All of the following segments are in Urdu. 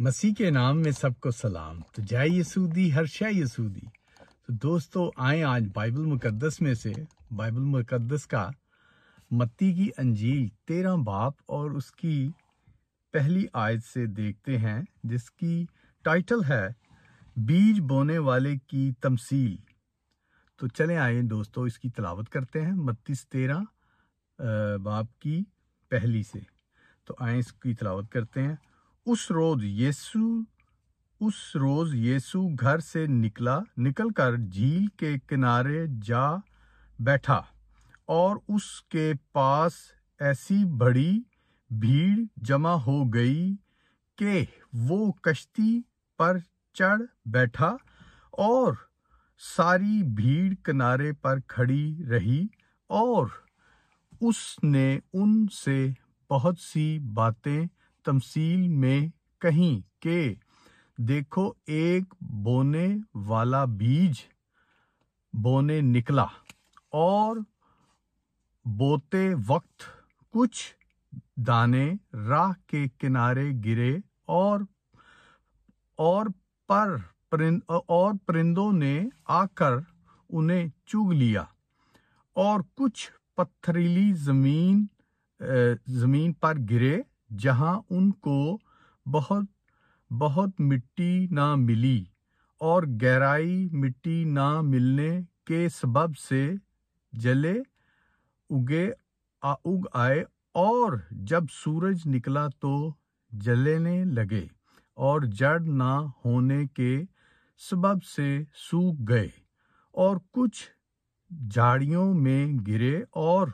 مسیح کے نام میں سب کو سلام۔ تو جے یسودی ہر شے یسودی۔ تو دوستو آئیں آج بائبل مقدس میں سے بائبل مقدس کا متی کی انجیل 13 باب اور اس کی پہلی آیت سے دیکھتے ہیں، جس کی ٹائٹل ہے بیج بونے والے کی تمثیل۔ تو چلیں آئیں دوستو اس کی تلاوت کرتے ہیں متی 13 باب کی پہلی سے۔ تو آئیں اس کی تلاوت کرتے ہیں۔ اس روز یسوع گھر سے نکل کر جھیل کے کنارے جا بیٹھا، اور اس کے پاس ایسی بڑی بھیڑ جمع ہو گئی کہ وہ کشتی پر چڑھ بیٹھا، اور ساری بھیڑ کنارے پر کھڑی رہی، اور اس نے ان سے بہت سی باتیں تمثیل میں کہیں کہ دیکھو ایک بونے والا بیج بونے نکلا، اور بوتے وقت کچھ دانے راہ کے کنارے گرے، اور پرندوں نے آ کر انہیں چگ لیا، اور کچھ پتھریلی زمین پر گرے جہاں ان کو بہت مٹی نہ ملی، اور گہرائی مٹی نہ ملنے کے سبب سے جلے اگ آئے، اور جب سورج نکلا تو جلنے لگے، اور جڑ نہ ہونے کے سبب سے سوکھ گئے، اور کچھ جھاڑیوں میں گرے، اور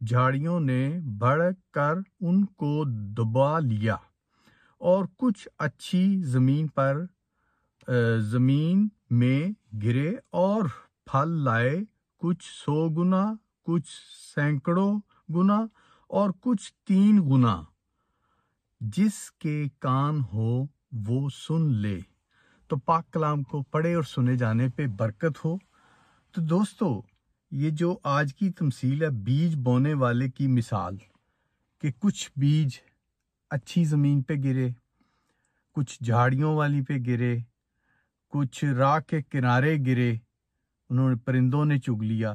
جھاڑیوں نے بڑھ کر ان کو دبا لیا، اور کچھ اچھی زمین میں گرے اور پھل لائے، کچھ 100 گنا، کچھ 100 گنا، اور کچھ 3 گنا۔ جس کے کان ہو وہ سن لے۔ تو پاک کلام کو پڑھے اور سنے جانے پہ برکت ہو۔ تو دوستو یہ جو آج کی تمثیل ہے بیج بونے والے کی مثال، کہ کچھ بیج اچھی زمین پہ گرے، کچھ جھاڑیوں والی پہ گرے، کچھ راہ کے کنارے گرے، پرندوں نے چگ لیا۔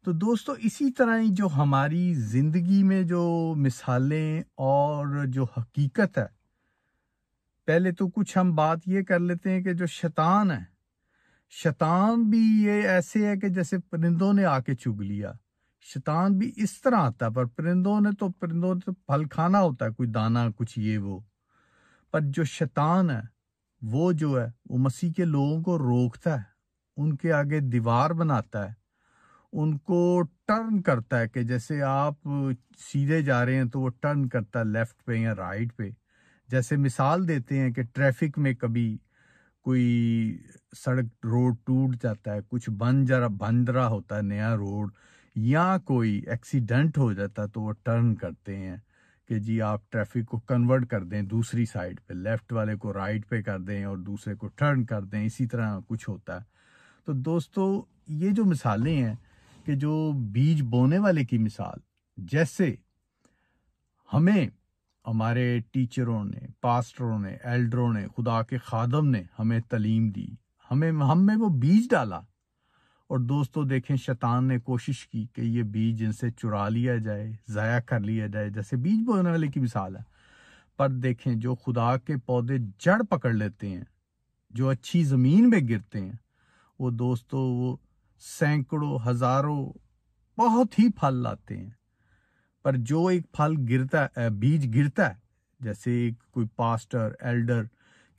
تو دوستو اسی طرح ہی جو ہماری زندگی میں جو مثالیں اور جو حقیقت ہے، پہلے تو کچھ ہم بات یہ کر لیتے ہیں کہ جو شیطان بھی یہ ایسے ہے کہ جیسے پرندوں نے آ کے چگ لیا۔ شیطان بھی اس طرح آتا ہے، پر پرندوں نے تو پھل کھانا ہوتا ہے، کوئی دانا کچھ یہ وہ۔ پر جو شیطان ہے وہ جو ہے وہ مسیح کے لوگوں کو روکتا ہے، ان کے آگے دیوار بناتا ہے، ان کو ٹرن کرتا ہے، کہ جیسے آپ سیدھے جا رہے ہیں تو وہ ٹرن کرتا ہے لیفٹ پہ یا رائٹ پہ۔ جیسے مثال دیتے ہیں کہ ٹریفک میں کبھی کوئی سڑک روڈ ٹوٹ جاتا ہے، کچھ بن رہا ہوتا ہے نیا روڈ، یا کوئی ایکسیڈنٹ ہو جاتا ہے، تو وہ ٹرن کرتے ہیں کہ جی آپ ٹریفک کو کنورٹ کر دیں دوسری سائڈ پہ، لیفٹ والے کو رائٹ پہ کر دیں اور دوسرے کو ٹرن کر دیں، اسی طرح کچھ ہوتا ہے۔ تو دوستو یہ جو مثالیں ہیں کہ جو بیج بونے والے کی مثال، جیسے ہمیں ہمارے ٹیچروں نے، پاسٹروں نے، ایلڈروں نے، خدا کے خادم نے ہمیں تعلیم دی، ہم میں وہ بیج ڈالا، اور دوستو دیکھیں شیطان نے کوشش کی کہ یہ بیج ان سے چرا لیا جائے، ضائع کر لیا جائے، جیسے بیج بونے والے کی مثال ہے۔ پر دیکھیں جو خدا کے پودے جڑ پکڑ لیتے ہیں، جو اچھی زمین میں گرتے ہیں، وہ دوستو وہ سینکڑوں ہزاروں بہت ہی پھل لاتے ہیں۔ پر جو ایک بیج گرتا ہے، جیسے کوئی پاسٹر ایلڈر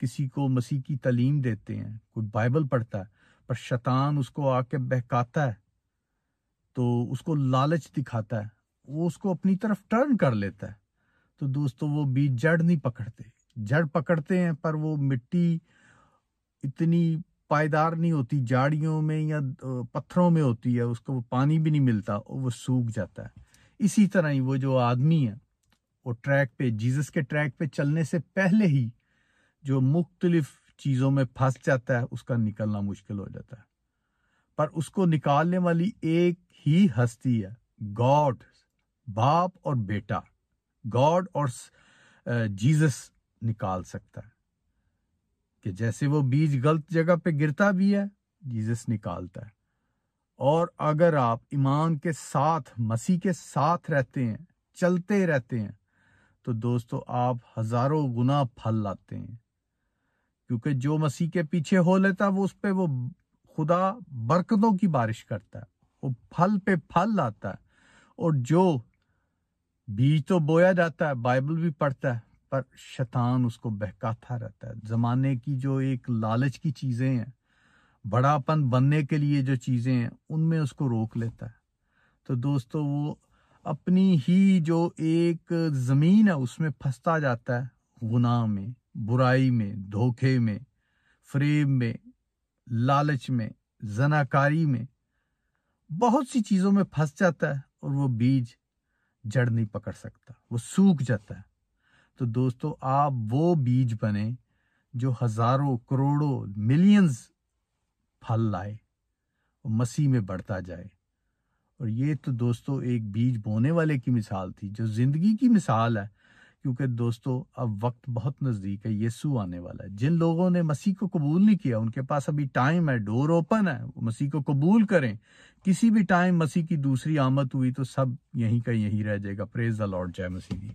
کسی کو مسیح کی تعلیم دیتے ہیں، کوئی بائبل پڑھتا ہے، پر شیطان اس کو آ کے بہکاتا ہے، تو اس کو لالچ دکھاتا ہے، وہ اس کو اپنی طرف ٹرن کر لیتا ہے، تو دوستو وہ بیج جڑ نہیں پکڑتے، جڑ پکڑتے ہیں پر وہ مٹی اتنی پائیدار نہیں ہوتی، جاڑیوں میں یا پتھروں میں ہوتی ہے، اس کو پانی بھی نہیں ملتا، وہ سوکھ جاتا ہے۔ اسی طرح ہی وہ جو آدمی ہے وہ جیزس کے ٹریک پہ چلنے سے پہلے ہی جو مختلف چیزوں میں پھنس جاتا ہے، اس کا نکلنا مشکل ہو جاتا ہے۔ پر اس کو نکالنے والی ایک ہی ہستی ہے، گاڈ، باپ اور بیٹا، گاڈ اور جیزس نکال سکتا ہے۔ کہ جیسے وہ بیج غلط جگہ پہ گرتا بھی ہے، جیزس نکالتا ہے. اور اگر آپ ایمان کے ساتھ مسیح کے ساتھ رہتے ہیں، چلتے رہتے ہیں، تو دوستو آپ ہزاروں گنا پھل لاتے ہیں. کیونکہ جو مسیح کے پیچھے ہو لیتا ہے، وہ اس پہ وہ خدا برکتوں کی بارش کرتا ہے، وہ پھل پہ پھل لاتا ہے. اور جو بیج تو بویا جاتا ہے، بائبل بھی پڑھتا ہے، پر شیطان اس کو بہکاتا رہتا ہے. زمانے کی جو ایک لالچ کی چیزیں ہیں، بڑا پن بننے کے لیے جو چیزیں ہیں، ان میں اس کو روک لیتا ہے. تو دوستو وہ اپنی ہی جو ایک زمین ہے اس میں پھنستا جاتا ہے، گناہ میں، برائی میں، دھوکے میں، فریب میں، لالچ میں، زناکاری میں، بہت سی چیزوں میں پھنس جاتا ہے، اور وہ بیج جڑ نہیں پکڑ سکتا، وہ سوکھ جاتا ہے. تو دوستو آپ وہ بیج بنیں جو ہزاروں، کروڑوں، ملینز پھل لائے، وہ مسیح میں بڑھتا جائے. اور یہ تو دوستو ایک بیج بونے والے کی مثال تھی، جو زندگی کی مثال ہے. کیونکہ دوستو اب وقت بہت نزدیک ہے، یسوع آنے والا ہے. جن لوگوں نے مسیح کو قبول نہیں کیا، ان کے پاس ابھی ٹائم ہے، ڈور اوپن ہے، وہ مسیح کو قبول کریں. کسی بھی ٹائم مسیح کی دوسری آمد ہوئی تو سب یہیں کا یہیں رہ جائے گا. پریز دی لارڈ. جے مسیح.